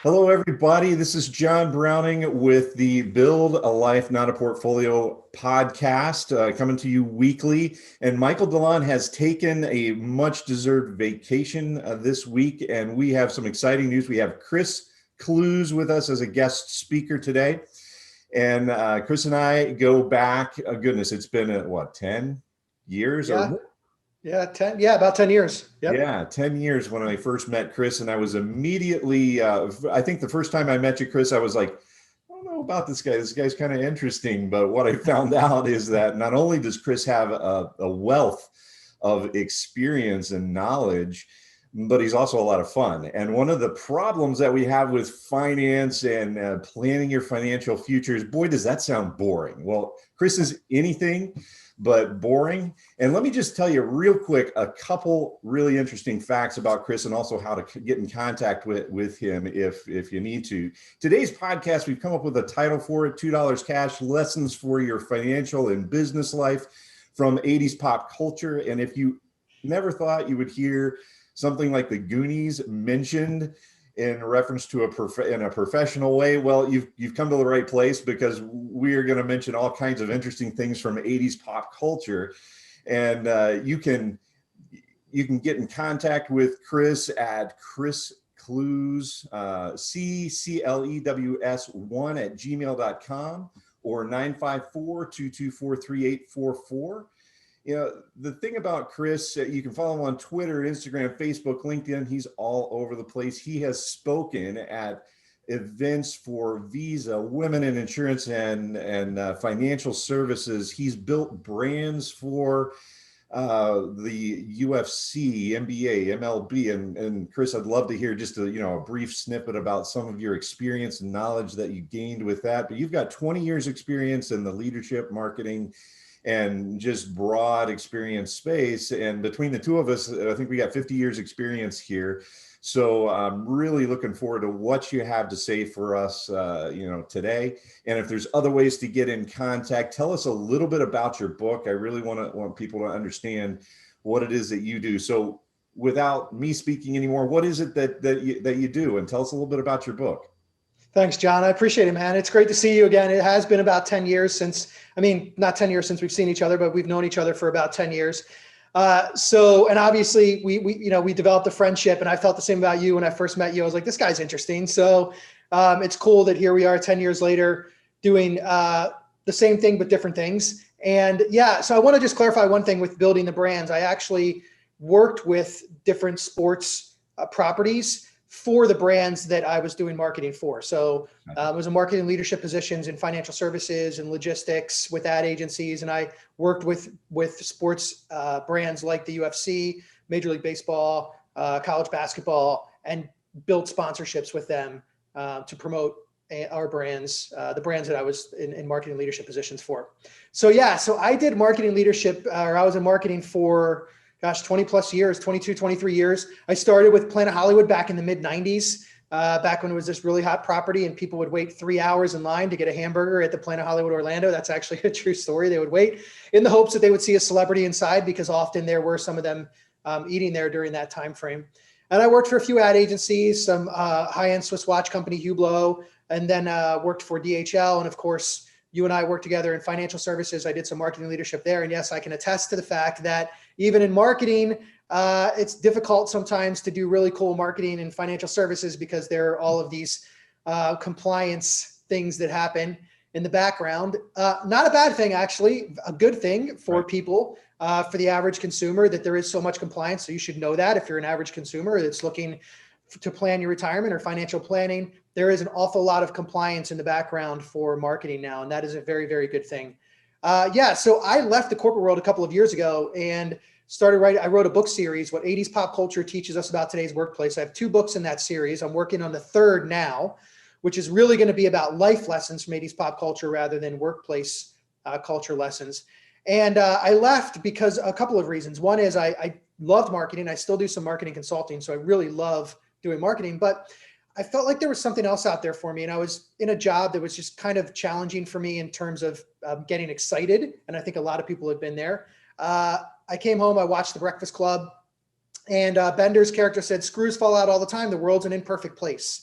Hello, everybody. This is John Browning with the Build a Life, Not a Portfolio podcast, coming to you weekly. And Michael DeLon has taken a much-deserved vacation this week, and we have some exciting news. We have Chris Clews with us as a guest speaker today. And Chris and I go back, goodness, it's been, 10 years or Yeah, more? about 10 years. Yep. Yeah, 10 years when I first met Chris, and I was immediately, I think the first time I met you, Chris, I was like, I don't know about this guy. This guy's kind of interesting. But what I found out is that not only does Chris have a wealth of experience and knowledge, but he's also a lot of fun. And one of the problems that we have with finance and planning your financial future is, boy, does that sound boring. Well, Chris is anything but boring. And let me just tell you real quick, a couple really interesting facts about Chris and also how to get in contact with him if you need to. Today's podcast, we've come up with a title for it, $2 Cash, Lessons for Your Financial and Business Life from 80s Pop Culture. And if you never thought you would hear something like the Goonies mentioned in reference to in a professional way, well, you've come to the right place, because we are going to mention all kinds of interesting things from 80s pop culture. And you can get in contact with Chris at Chris Clews, CCLEWS1 @gmail.com, or 954-224-3844. The thing about Chris, you can follow him on Twitter, Instagram, Facebook, LinkedIn. He's all over the place. He has spoken at events for Visa, Women in Insurance, and financial services. He's built brands for the UFC, NBA, MLB, and Chris, I'd love to hear just a brief snippet about some of your experience and knowledge that you gained with that. But you've got 20 years experience in the leadership, marketing, and just broad experience space. And between the two of us, I think we got 50 years experience here. So I'm really looking forward to what you have to say for us, today. And if there's other ways to get in contact, tell us a little bit about your book. I really want people to understand what it is that you do. So without me speaking anymore, what is it that you do? And tell us a little bit about your book. Thanks, John. I appreciate it, man. It's great to see you again. It has been about 10 years since, not 10 years since we've seen each other, but we've known each other for about 10 years. And obviously we developed a friendship, and I felt the same about you when I first met you. I was like, this guy's interesting. So it's cool that here we are 10 years later doing the same thing, but different things. And so I want to just clarify one thing with building the brands. I actually worked with different sports properties for the brands that I was doing marketing for. So I was in marketing leadership positions in financial services and logistics with ad agencies. And I worked with sports brands like the UFC, Major League Baseball, college basketball, and built sponsorships with them to promote our brands, the brands that I was in marketing leadership positions for. So I did marketing leadership, or I was in marketing for 20 plus years, 22, 23 years. I started with Planet Hollywood back in the mid 90s, back when it was this really hot property and people would wait 3 hours in line to get a hamburger at the Planet Hollywood Orlando. That's actually a true story. They would wait in the hopes that they would see a celebrity inside, because often there were some of them eating there during that time frame. And I worked for a few ad agencies, some high-end Swiss watch company, Hublot, and then worked for DHL. And of course, you and I worked together in financial services. I did some marketing leadership there. And yes, I can attest to the fact that even in marketing, it's difficult sometimes to do really cool marketing in financial services, because there are all of these compliance things that happen in the background. Not a bad thing, actually, a good thing for people, for the average consumer, that there is so much compliance. So you should know that if you're an average consumer that's looking to plan your retirement or financial planning, there is an awful lot of compliance in the background for marketing now. And that is a very, very good thing. So I left the corporate world a couple of years ago and started writing. I wrote a book series, What 80s Pop Culture Teaches Us About Today's Workplace. I have 2 books in that series. I'm working on the 3rd now, which is really going to be about life lessons from 80s pop culture rather than workplace culture lessons. And I left because a couple of reasons. One is I loved marketing. I still do some marketing consulting, so I really love doing marketing, but I felt like there was something else out there for me. And I was in a job that was just kind of challenging for me in terms of getting excited. And I think a lot of people have been there. I came home, I watched The Breakfast Club, and Bender's character said, screws fall out all the time. The world's an imperfect place.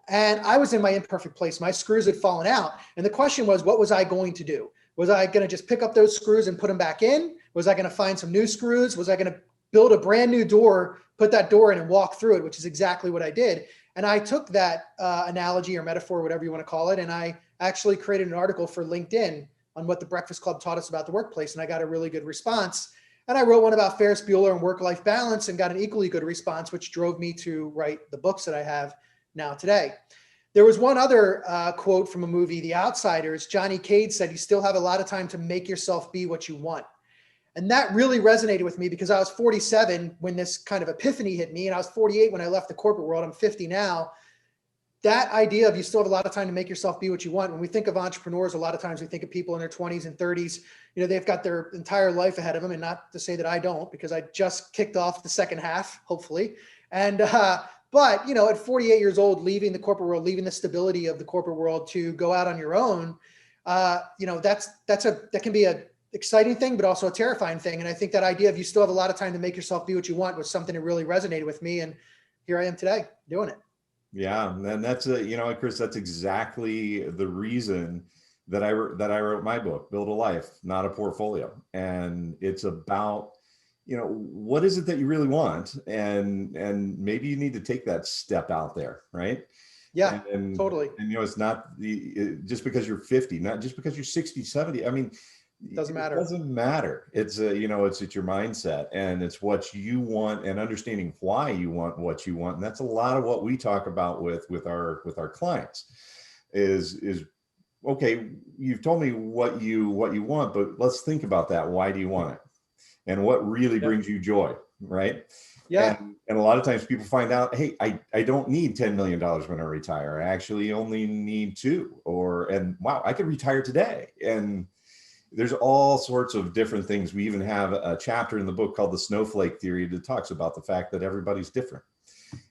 And I was in my imperfect place. My screws had fallen out. And the question was, what was I going to do? Was I going to just pick up those screws and put them back in? Was I going to find some new screws? Was I going to build a brand new door, put that door in and walk through it, which is exactly what I did. And I took that analogy or metaphor, whatever you want to call it, and I actually created an article for LinkedIn on what the Breakfast Club taught us about the workplace. And I got a really good response. And I wrote one about Ferris Bueller and work-life balance and got an equally good response, which drove me to write the books that I have now today. There was one other quote from a movie, The Outsiders. Johnny Cage said, "You still have a lot of time to make yourself be what you want." And that really resonated with me because I was 47 when this kind of epiphany hit me, and I was 48 when I left the corporate world. I'm 50 now. That idea of you still have a lot of time to make yourself be what you want. When we think of entrepreneurs, a lot of times we think of people in their 20s and 30s. They've got their entire life ahead of them, and not to say that I don't, because I just kicked off the second half, hopefully. And but at 48 years old, leaving the corporate world, leaving the stability of the corporate world to go out on your own, that can be a exciting thing, but also a terrifying thing. And I think that idea of you still have a lot of time to make yourself be what you want was something that really resonated with me. And here I am today doing it. Yeah, and that's Chris, that's exactly the reason that I wrote my book, Build a Life, Not a Portfolio. And it's about, what is it that you really want? And maybe you need to take that step out there, right? Yeah, totally. And it's not just because you're 50, not just because you're 60, 70. I mean, doesn't matter. It doesn't matter. It's it's your mindset, and it's what you want, and understanding why you want what you want. And that's a lot of what we talk about with our clients is okay, you've told me what you want, but let's think about that. Why do you want it? And what really brings you joy, right? Yeah. And a lot of times people find out, hey, I don't need $10 million when I retire. I actually only need two, and wow, I could retire today. And there's all sorts of different things. We even have a chapter in the book called the snowflake theory that talks about the fact that everybody's different.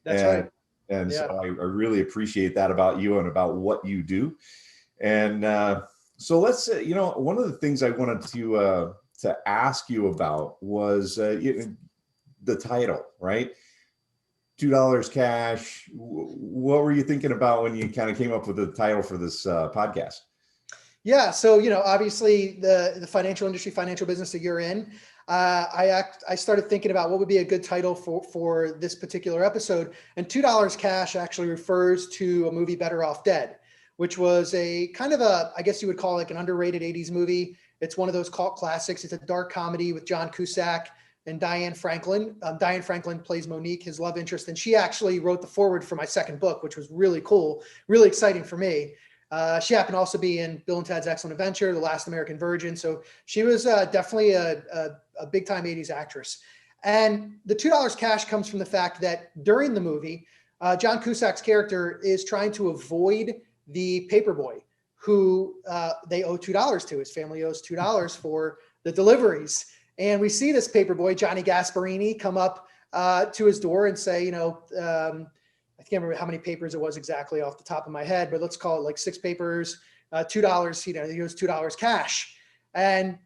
That's right. And so I really appreciate that about you and about what you do. And so let's, one of the things I wanted to ask you about was the title, right? $2 cash. What were you thinking about when you kind of came up with the title for this podcast? Yeah. So, obviously the financial industry, financial business that you're in, I started thinking about what would be a good title for this particular episode. And $2 cash actually refers to a movie, Better Off Dead, which was a kind of I guess you would call it like an underrated 80s movie. It's one of those cult classics. It's a dark comedy with John Cusack and Diane Franklin. Diane Franklin plays Monique, his love interest. And she actually wrote the foreword for my second book, which was really cool, really exciting for me. She happened to also be in Bill and Ted's Excellent Adventure, The Last American Virgin. So she was definitely a big time 80s actress. And the $2 cash comes from the fact that during the movie, John Cusack's character is trying to avoid the paperboy who they owe $2 to. His family owes $2 for the deliveries. And we see this paperboy, Johnny Gasparini, come up to his door and say, I can't remember how many papers it was exactly off the top of my head, but let's call it like 6 papers, $2, he owes $2 cash. And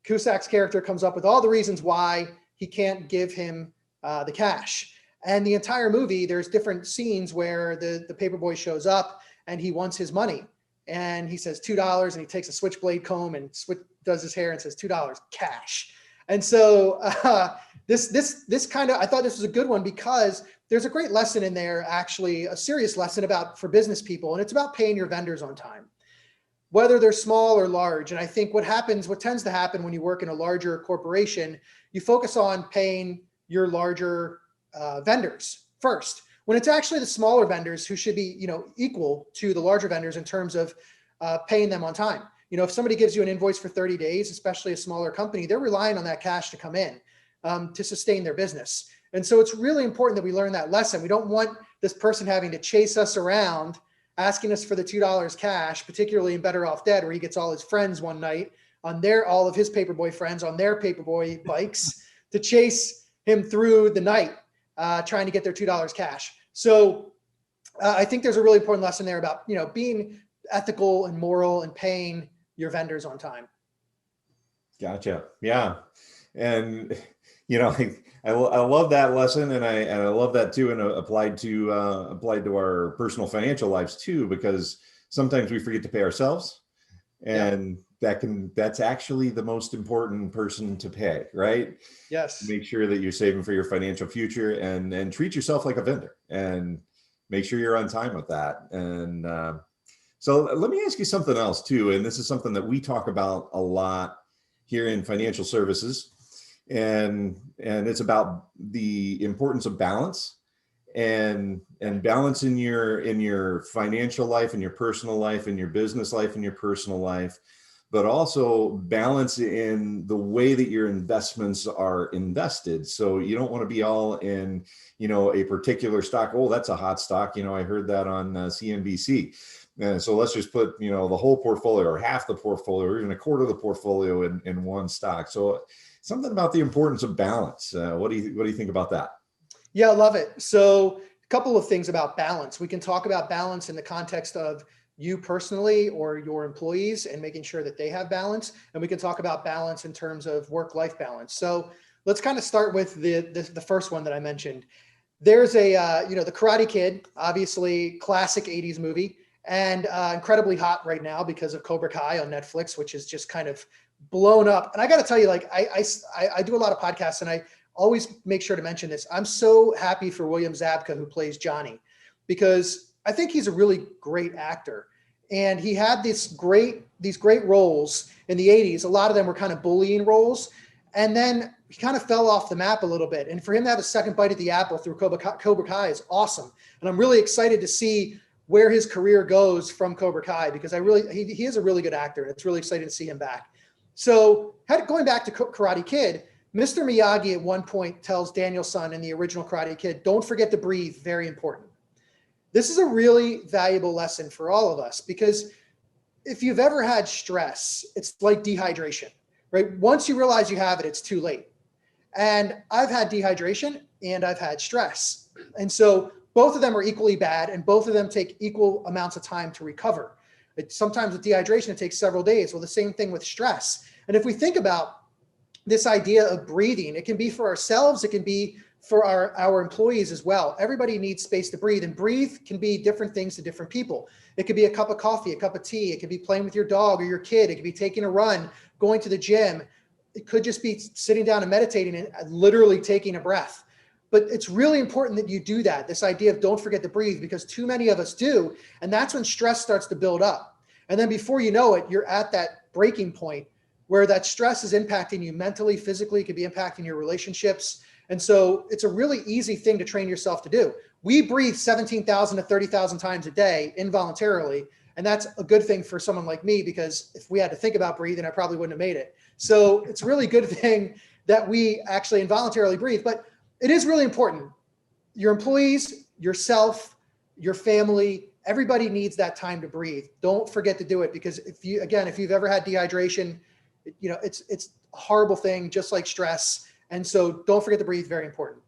Cusack's character comes up with all the reasons why he can't give him the cash. And the entire movie, there's different scenes where the paperboy shows up and he wants his money. And he says $2, and he takes a switchblade comb and does his hair and says $2 cash. And so this kind of, I thought this was a good one because there's a great lesson in there, actually, a serious lesson for business people. And it's about paying your vendors on time, whether they're small or large. And I think what tends to happen when you work in a larger corporation, you focus on paying your larger vendors first, when it's actually the smaller vendors who should be, equal to the larger vendors in terms of paying them on time. If somebody gives you an invoice for 30 days, especially a smaller company, they're relying on that cash to come in to sustain their business. And so it's really important that we learn that lesson. We don't want this person having to chase us around, asking us for the $2 cash, particularly in Better Off Dead, where he gets all his friends one night on all of his paperboy friends on their paperboy bikes to chase him through the night, trying to get their $2 cash. So I think there's a really important lesson there about, being ethical and moral and paying your vendors on time. Gotcha. Yeah. And, I love that lesson, and I love that too, and applied to our personal financial lives too, because sometimes we forget to pay ourselves, Yeah. and that's actually the most important person to pay, right? Yes. Make sure that you're saving for your financial future, and treat yourself like a vendor, and make sure you're on time with that. And so let me ask you something else too, and this is something that we talk about a lot here in financial services, and it's about the importance of balance, and balance in your financial life, in your personal life, in your business life, in your personal life, but also balance in the way that your investments are invested. So you don't want to be all in, a particular stock. Oh, that's a hot stock. I heard that on CNBC. And so let's just put, the whole portfolio or half the portfolio or even a quarter of the portfolio in one stock. So something about the importance of balance. What do you think about that? Yeah, I love it. So, a couple of things about balance. We can talk about balance in the context of you personally or your employees and making sure that they have balance. And we can talk about balance in terms of work-life balance. So, let's kind of start with the first one that I mentioned. There's the Karate Kid, obviously classic 80s movie, and incredibly hot right now because of Cobra Kai on Netflix, which is just kind of blown up. And I got to tell you, like I do a lot of podcasts, and I always make sure to mention this. I'm so happy for William Zabka, who plays Johnny, because I think he's a really great actor. And he had these great roles in the 80s. A lot of them were kind of bullying roles. And then he kind of fell off the map a little bit. And for him to have a second bite at the apple through Cobra Kai is awesome. And I'm really excited to see where his career goes from Cobra Kai, because he is a really good actor. It's really exciting to see him back. So going back to Karate Kid, Mr. Miyagi at one point tells Daniel-san in the original Karate Kid, don't forget to breathe, very important. This is a really valuable lesson for all of us, because if you've ever had stress, it's like dehydration, right? Once you realize you have it, it's too late. And I've had dehydration and I've had stress. And so both of them are equally bad, and both of them take equal amounts of time to recover. Sometimes with dehydration, it takes several days. Well, the same thing with stress. And if we think about this idea of breathing, it can be for ourselves, it can be for our employees as well. Everybody needs space to breathe, and breathe can be different things to different people. It could be a cup of coffee, a cup of tea. It could be playing with your dog or your kid. It could be taking a run, going to the gym. It could just be sitting down and meditating and literally taking a breath. But it's really important that you do that. This idea of don't forget to breathe, because too many of us do. And that's when stress starts to build up. And then before you know it, you're at that breaking point where that stress is impacting you mentally, physically. It could be impacting your relationships. And so it's a really easy thing to train yourself to do. We breathe 17,000 to 30,000 times a day involuntarily. And that's a good thing for someone like me, because if we had to think about breathing, I probably wouldn't have made it. So it's a really good thing that we actually involuntarily breathe. But it is really important. Your employees, yourself, your family, everybody needs that time to breathe. Don't forget to do it, because if you've ever had dehydration, it's a horrible thing, just like stress. And so don't forget to breathe, very important.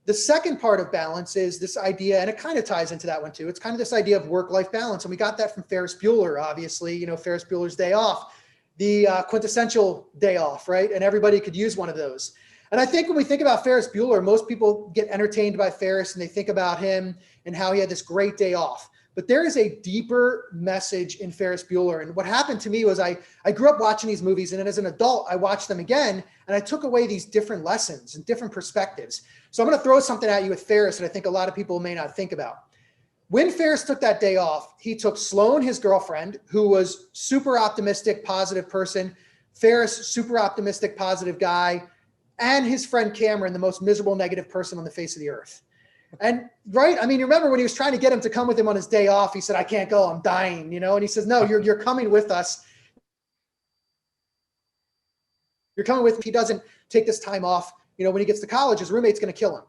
The second part of balance is this idea, and it kind of ties into that one too. It's kind of this idea of work-life balance. And we got that from Ferris Bueller, obviously, Ferris Bueller's Day Off, the quintessential day off, right? And everybody could use one of those. And I think when we think about Ferris Bueller, most people get entertained by Ferris and they think about him and how he had this great day off. But there is a deeper message in Ferris Bueller. And what happened to me was I grew up watching these movies, and then as an adult, I watched them again, and I took away these different lessons and different perspectives. So I'm going to throw something at you with Ferris that I think a lot of people may not think about. When Ferris took that day off, he took Sloane, his girlfriend, who was super optimistic, positive person, Ferris, super optimistic, positive guy, and his friend Cameron, the most miserable, negative person on the face of the earth. And right, I mean, you remember when he was trying to get him to come with him on his day off, he said, I can't go, I'm dying, and he says, no, you're coming with us. You're coming with him. He doesn't take this time off. When he gets to college, his roommate's going to kill him.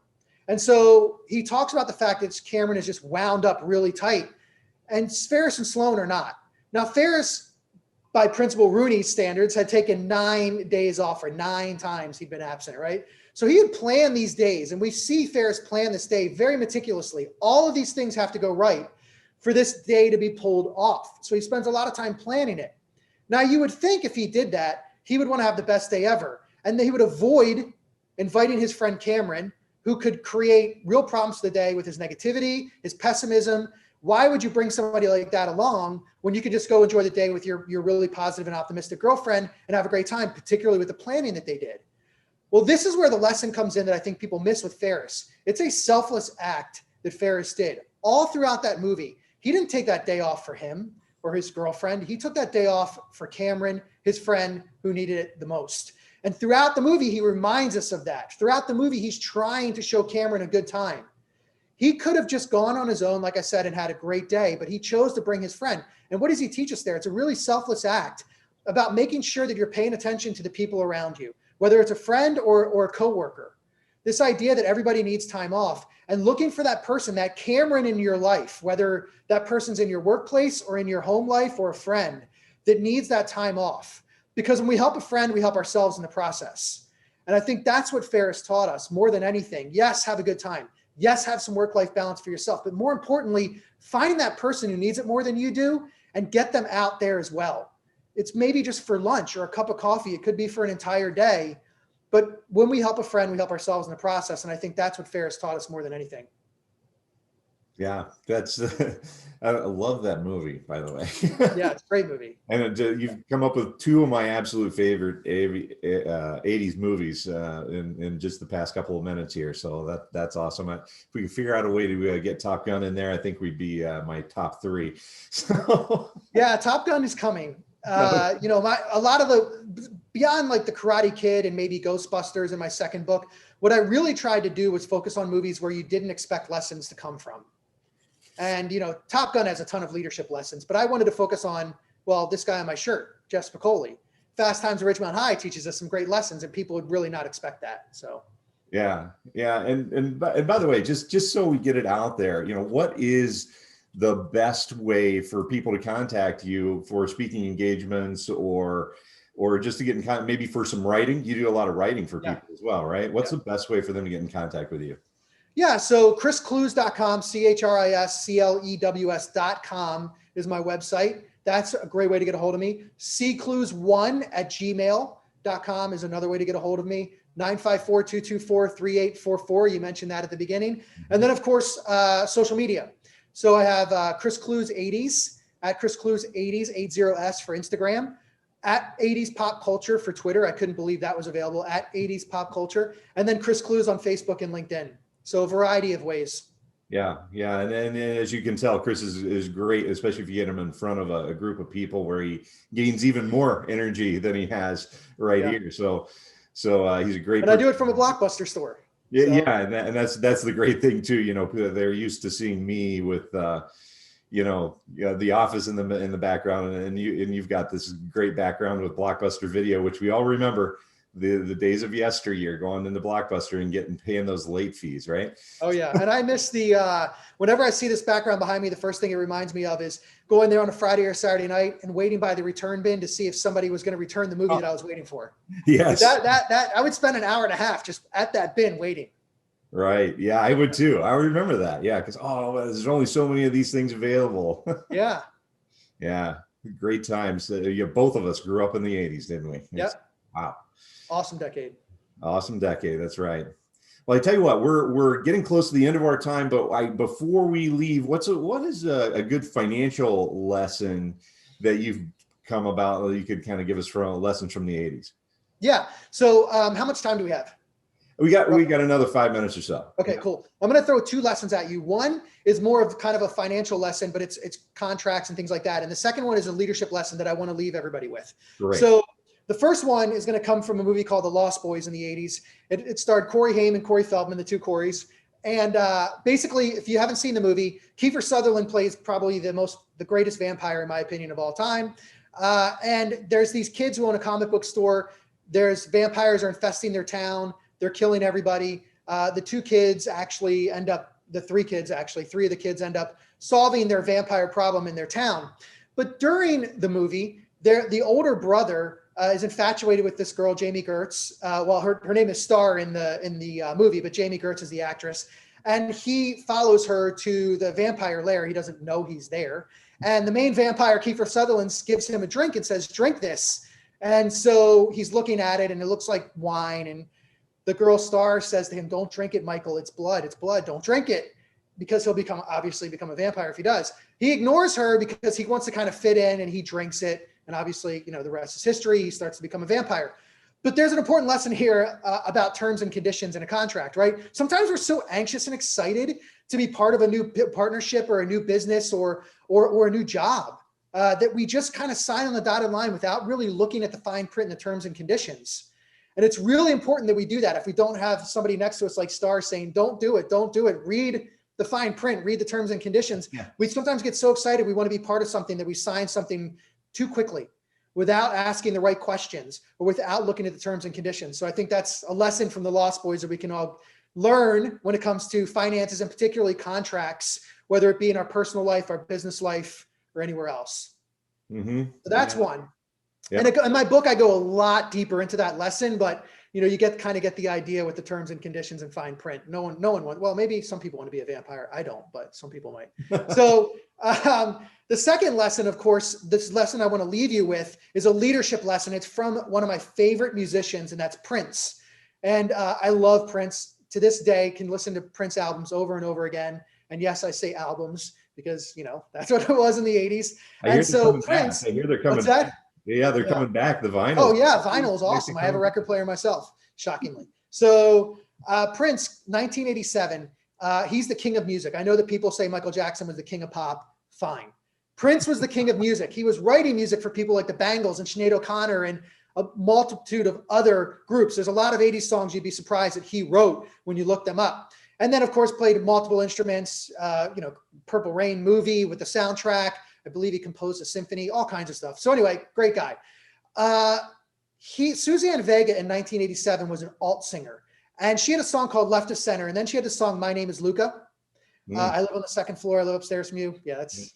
And so he talks about the fact that Cameron is just wound up really tight, and Ferris and Sloane are not. Now, Ferris, by Principal Rooney's standards, had taken 9 days off, or 9 times he'd been absent, right? So he had planned these days, and we see Ferris plan this day very meticulously. All of these things have to go right for this day to be pulled off. So he spends a lot of time planning it. Now, you would think if he did that, he would want to have the best day ever, and he would avoid inviting his friend Cameron, who could create real problems for the day with his negativity, his pessimism. Why would you bring somebody like that along when you could just go enjoy the day with your really positive and optimistic girlfriend and have a great time, particularly with the planning that they did? Well, this is where the lesson comes in that I think people miss with Ferris. It's a selfless act that Ferris did all throughout that movie. He didn't take that day off for him or his girlfriend. He took that day off for Cameron, his friend who needed it the most. And throughout the movie, he reminds us of that. Throughout the movie, he's trying to show Cameron a good time. He could have just gone on his own, like I said, and had a great day, but he chose to bring his friend. And what does he teach us there? It's a really selfless act about making sure that you're paying attention to the people around you, whether it's a friend or a coworker. This idea that everybody needs time off and looking for that person, that Cameron in your life, whether that person's in your workplace or in your home life or a friend that needs that time off. Because when we help a friend, we help ourselves in the process. And I think that's what Ferris taught us more than anything. Yes, have a good time. Yes, have some work-life balance for yourself. But more importantly, find that person who needs it more than you do and get them out there as well. It's maybe just for lunch or a cup of coffee. It could be for an entire day. But when we help a friend, we help ourselves in the process. And I think that's what Ferris taught us more than anything. Yeah, that's I love that movie, by the way. Yeah, it's a great movie. And you've come up with two of my absolute favorite 80s movies in just the past couple of minutes here. So that's awesome. If we can figure out a way to get Top Gun in there, I think we'd be my top three. So yeah, Top Gun is coming. A lot of beyond like the Karate Kid and maybe Ghostbusters in my second book, what I really tried to do was focus on movies where you didn't expect lessons to come from. And, Top Gun has a ton of leadership lessons, but I wanted to focus on, well, this guy on my shirt, Jeff Spicoli. Fast Times at Ridgemont High teaches us some great lessons and people would really not expect that. So. Yeah. And by the way, just so we get it out there, what is the best way for people to contact you for speaking engagements or just to get in contact, maybe for some writing? You do a lot of writing for people as well, right? What's the best way for them to get in contact with you? Yeah, so chrisclews.com, CHRISCLEWS.com is my website. That's a great way to get a hold of me. cclews1@gmail.com is another way to get a hold of me. 954-224-3844. You mentioned that at the beginning. And then, of course, social media. So I have Chris Clews 80s at Chris Clews 80s, 80S for Instagram, at 80s Pop Culture for Twitter. I couldn't believe that was available, at 80s Pop Culture. And then Chris Clews on Facebook and LinkedIn. So a variety of ways. Yeah. And as you can tell, Chris is great, especially if you get him in front of a group of people where he gains even more energy than he has here. So he's a great. And I do it from a Blockbuster store. Yeah, so. Yeah, and that's the great thing too. They're used to seeing me with The Office in the background, and you've got this great background with Blockbuster Video, which we all remember. The days of yesteryear, going into Blockbuster and paying those late fees, right? Oh yeah, and I miss whenever I see this background behind me, the first thing it reminds me of is going there on a Friday or Saturday night and waiting by the return bin to see if somebody was going to return the movie that I was waiting for. Yes, that I would spend an hour and a half just at that bin waiting. Right. Yeah, I would too. I remember that. Yeah, because there's only so many of these things available. Yeah. Yeah, great times. Both of us grew up in the 80s, didn't we? Yeah. Wow. Awesome decade. That's right. Well, I tell you what, we're getting close to the end of our time, but before we leave, what is a good financial lesson that you've come about that you could kind of give us from lessons from the 80s? Yeah. So how much time do we have? We got another 5 minutes or so. Okay, cool. I'm going to throw two lessons at you. One is more of kind of a financial lesson, but it's contracts and things like that. And the second one is a leadership lesson that I want to leave everybody with. Great. So the first one is going to come from a movie called The Lost Boys in the 80s. It starred Corey Haim and Corey Feldman, the two Coreys. And basically, if you haven't seen the movie, Kiefer Sutherland plays probably the greatest vampire, in my opinion, of all time. And there's these kids who own a comic book store. There's vampires are infesting their town. They're killing everybody. Three of the kids actually end up solving their vampire problem in their town. But during the movie, the older brother is infatuated with this girl, Jamie Gertz. Her name is Star in the movie, but Jamie Gertz is the actress. And he follows her to the vampire lair. He doesn't know he's there. And the main vampire, Kiefer Sutherland, gives him a drink and says, "Drink this." And so he's looking at it and it looks like wine. And The girl Star says to him, "Don't drink it, Michael. It's blood. It's blood. Don't drink it," because he'll obviously become a vampire if he does. He ignores her because he wants to kind of fit in, and he drinks it. And obviously, the rest is history. He starts to become a vampire. But there's an important lesson here about terms and conditions in a contract, right? Sometimes we're so anxious and excited to be part of a new partnership or a new business or a new job that we just kind of sign on the dotted line without really looking at the fine print and the terms and conditions. And it's really important that we do that. If we don't have somebody next to us like Star saying, "Don't do it, don't do it," read the fine print, read the terms and conditions. Yeah. We sometimes get so excited we want to be part of something that we sign something too quickly without asking the right questions or without looking at the terms and conditions. So I think that's a lesson from the Lost Boys that we can all learn when it comes to finances and particularly contracts, whether it be in our personal life, our business life, or anywhere else. So that's one. Yep. And in my book, I go a lot deeper into that lesson, but you kind of get the idea with the terms and conditions and fine print. No one wants, well, maybe some people want to be a vampire. I don't, but some people might. So the second lesson, of course, this lesson I want to leave you with is a leadership lesson. It's from one of my favorite musicians, and that's Prince. And I love Prince. To this day, can listen to Prince albums over and over again. And yes, I say albums because, that's what it was in the 80s. And so Prince, I hear they're coming. What's that? Yeah, they're coming back. The vinyl. Oh yeah, vinyl is awesome. I have a record player myself, shockingly. So Prince, 1987. He's the king of music. I know that people say Michael Jackson was the king of pop. Fine. Prince was the king of music. He was writing music for people like the Bangles and Sinead O'Connor and a multitude of other groups. There's a lot of 80s songs you'd be surprised that he wrote when you look them up. And then, of course, played multiple instruments, Purple Rain movie with the soundtrack. I believe he composed a symphony, all kinds of stuff. So anyway, great guy. Suzanne Vega in 1987 was an alt singer. And she had a song called Left of Center. And then she had the song My Name is Luca. I live on the second floor. I live upstairs from you. Yeah, that's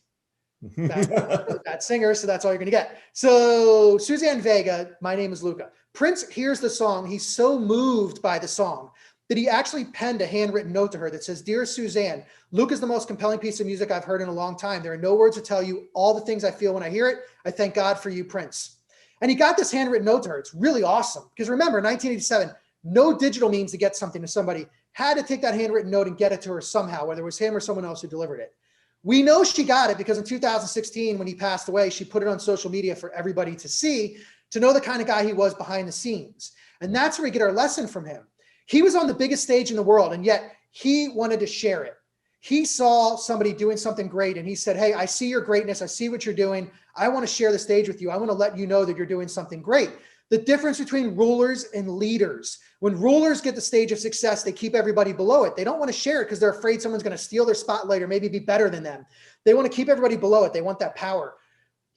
bad singer. So that's all you're going to get. So Suzanne Vega, My Name is Luca. Prince hears the song. He's so moved by the song that he actually penned a handwritten note to her that says, "Dear Suzanne, Luke is the most compelling piece of music I've heard in a long time. There are no words to tell you all the things I feel when I hear it. I thank God for you, Prince." And he got this handwritten note to her. It's really awesome. Because remember, 1987, no digital means to get something to somebody. Had to take that handwritten note and get it to her somehow, whether it was him or someone else who delivered it. We know she got it because in 2016, when he passed away, she put it on social media for everybody to see, to know the kind of guy he was behind the scenes. And that's where we get our lesson from him. He was on the biggest stage in the world, and yet he wanted to share it. He saw somebody doing something great, and he said, "Hey, I see your greatness. I see what you're doing. I want to share the stage with you. I want to let you know that you're doing something great." The difference between rulers and leaders. When rulers get the stage of success, they keep everybody below it. They don't want to share it because they're afraid someone's going to steal their spotlight or maybe be better than them. They want to keep everybody below it. They want that power.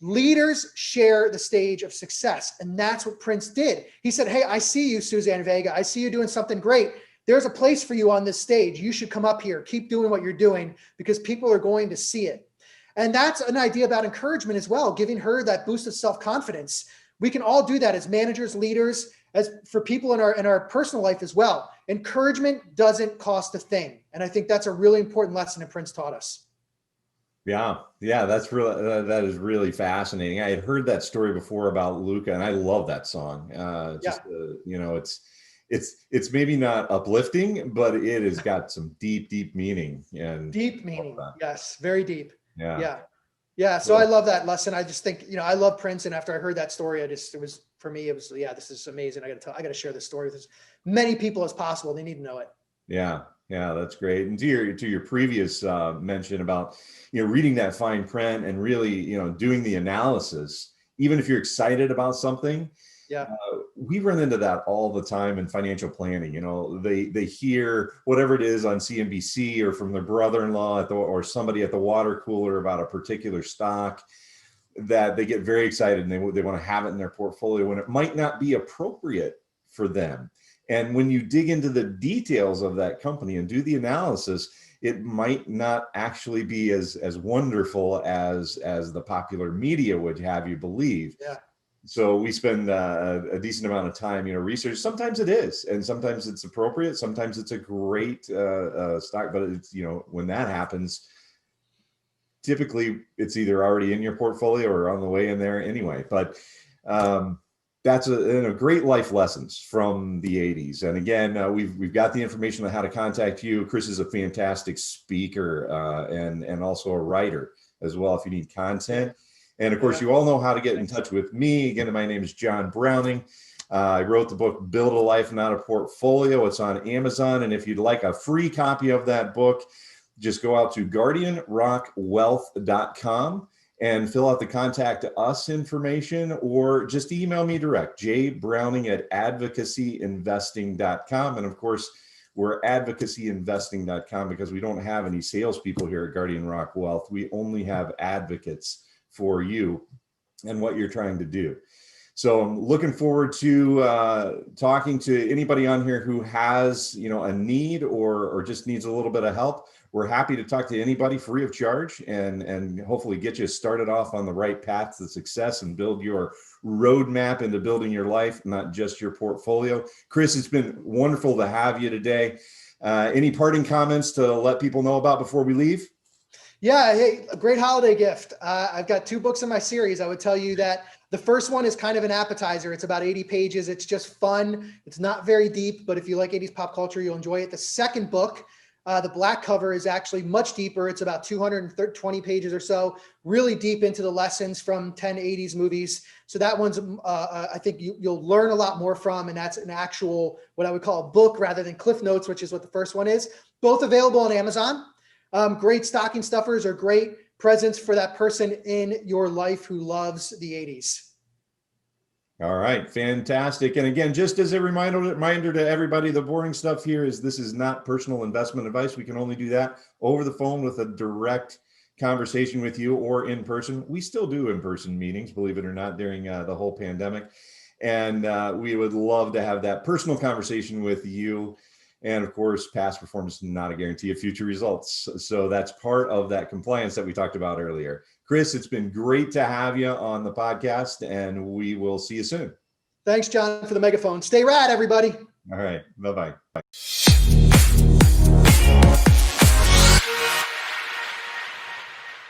Leaders share the stage of success. And that's what Prince did. He said, "Hey, I see you, Suzanne Vega. I see you doing something great. There's a place for you on this stage. You should come up here. Keep doing what you're doing because people are going to see it." And that's an idea about encouragement as well, giving her that boost of self-confidence. We can all do that as managers, leaders, as for people in our personal life as well. Encouragement doesn't cost a thing. And I think that's a really important lesson that Prince taught us. Yeah, that's really that is really fascinating. I had heard that story before about Luca, and I love that song. It's maybe not uplifting, but it has got some deep meaning and deep meaning. Yes, very deep. Yeah. So I love that lesson. I just think, I love Prince, and after I heard that story, this is amazing. I got to share this story with as many people as possible. They need to know it. Yeah, that's great. And to your previous mention about reading that fine print and really doing the analysis, even if you're excited about something. Yeah, we run into that all the time in financial planning. They hear whatever it is on CNBC or from their brother-in-law or somebody at the water cooler about a particular stock that they get very excited and they want to have it in their portfolio when it might not be appropriate for them. And when you dig into the details of that company and do the analysis, it might not actually be as wonderful as the popular media would have you believe. Yeah. So we spend a decent amount of time, research. Sometimes it is, and sometimes it's appropriate. Sometimes it's a great stock, but it's, when that happens, typically it's either already in your portfolio or on the way in there anyway. But that's a great life lessons from the 80s. And again, we've got the information on how to contact you. Chris is a fantastic speaker and also a writer as well if you need content. And of course, you all know how to get in touch with me. Again, my name is John Browning. I wrote the book, Build a Life, Not a Portfolio. It's on Amazon. And if you'd like a free copy of that book, just go out to guardianrockwealth.com and fill out the contact us information, or just email me direct, jbrowning@advocacyinvesting.com. And of course, we're advocacyinvesting.com because we don't have any salespeople here at Guardian Rock Wealth. We only have advocates for you and what you're trying to do. So I'm looking forward to talking to anybody on here who has, a need or just needs a little bit of help. We're happy to talk to anybody free of charge and hopefully get you started off on the right path to success and build your roadmap into building your life, not just your portfolio. Chris, it's been wonderful to have you today. Any parting comments to let people know about before we leave? Yeah, hey, a great holiday gift. I've got 2 books in my series. I would tell you that the first one is kind of an appetizer. It's about 80 pages. It's just fun. It's not very deep, but if you like 80s pop culture, you'll enjoy it. The second book, the black cover, is actually much deeper. It's about 220 pages or so, really deep into the lessons from 10 80s movies. So that one's, I think you'll learn a lot more from, and that's an actual, what I would call a book rather than Cliff Notes, which is what the first one is. Both available on Amazon. Great stocking stuffers or great presents for that person in your life who loves the 80s. All right, fantastic. And again, just as a reminder to everybody, the boring stuff here is this is not personal investment advice. We can only do that over the phone with a direct conversation with you or in person. We still do in-person meetings, believe it or not, during the whole pandemic. And we would love to have that personal conversation with you. And of course, past performance is not a guarantee of future results. So that's part of that compliance that we talked about earlier. Chris, it's been great to have you on the podcast, and we will see you soon. Thanks, John, for the megaphone. Stay rad, everybody. All right. Bye-bye. Bye.